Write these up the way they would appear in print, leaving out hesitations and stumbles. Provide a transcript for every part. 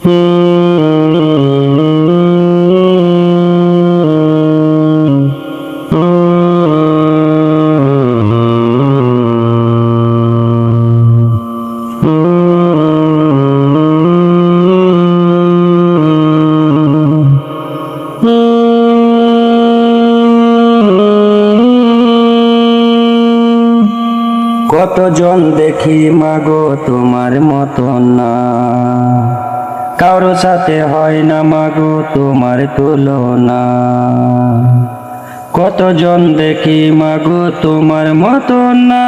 কতজন দেখি মাগো তোমার মতন না, কারো সাথে হয় না মাগো তোমার তুলনা। কতজন দেখি মাগো তোমার মতন না,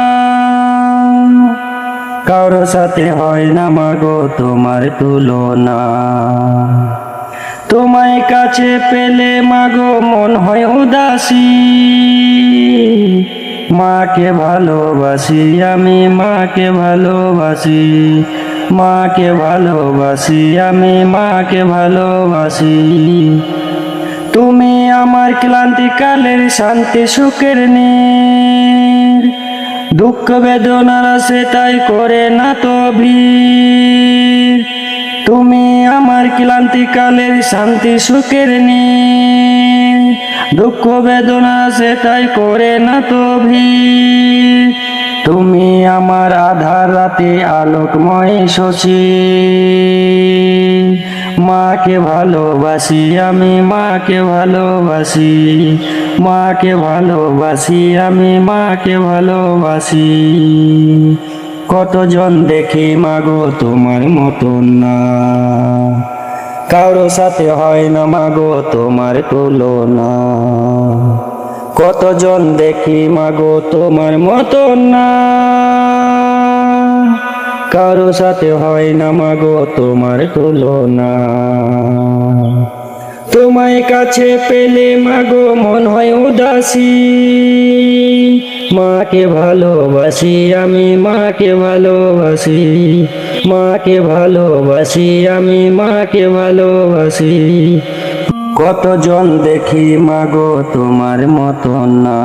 কারো সাথে হয় না মাগো তোমার তুলনা। তোমায় কাছে পেলে মাগো মন হয় উদাসী, মাকে ভালোবাসি আমি, মাকে ভালোবাসি, মাকে ভালোবাসি আমি, মাকে ভালোবাসি। তুমি আমার ক্লান্তিকালের শান্তি সুখের নীর, দুঃখ বেদনার আছে তাই করে না তো ভিড়। তুমি আমার ক্লান্তিকালের শান্তি সুখের নীর, দুঃখ বেদনা আছে তাই করে না তো ভিড়। তুমি আমার আধার রাতে আলোকময় শশী, মাকে ভালোবাসি আমি, মাকে ভালোবাসি, মাকে ভালোবাসি আমি, মাকে ভালোবাসি। কতজন দেখি মাগো তোমার মতন না, কারো সাথে হয় না মাগো তোমার তুলনা। কতজন দেখি মাগো তোমার মতন না, কারো সাথে হয় না মাগো তোমার তুলনা। তোমায় কাছে পেলে মাগো মন হয় উদাসী, মাকে ভালোবাসি আমি, মাকে ভালোবাসি, মাকে ভালোবাসি আমি, মাকে ভালোবাসি। কতজন দেখি মাগো তোমার মতন না,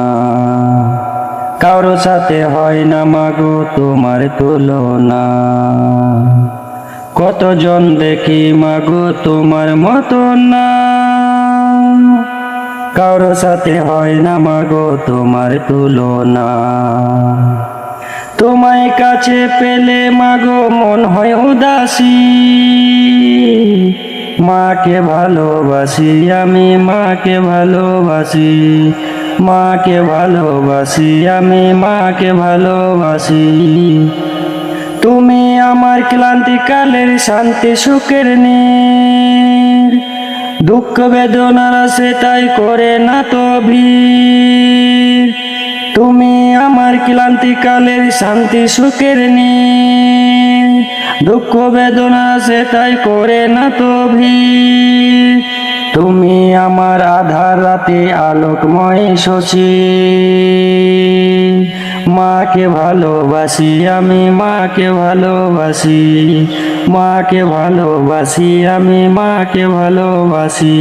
কারো সাথে হয় না মাগো তোমার তুলনা। কতজন দেখি মাগো তোমার মতন না, কারো সাথে হয় না মাগো তোমার তুলনা। তোমায় কাছে পেলে মাগো মন হয় উদাসী, মাকে ভালোবাসি আমি, মাকে ভালোবাসি, মাকে ভালোবাসি আমি, মাকে ভালোবাসি। তুমি আমার ক্লান্তিকালের শান্তি সুখের নীর, দুঃখ বেদনার আছে তাই করে না তো ভিড়। তুমি আমার ক্লান্তিকালের শান্তি সুখের নীর, দুঃখ বেদনা আছে তাই করে না তো ভিড়। তুমি আমার আধার রাতে আলোকময় শশী, মাকে ভালোবাসি আমি, মাকে ভালোবাসি, মাকে ভালোবাসি আমি, মাকে ভালোবাসি।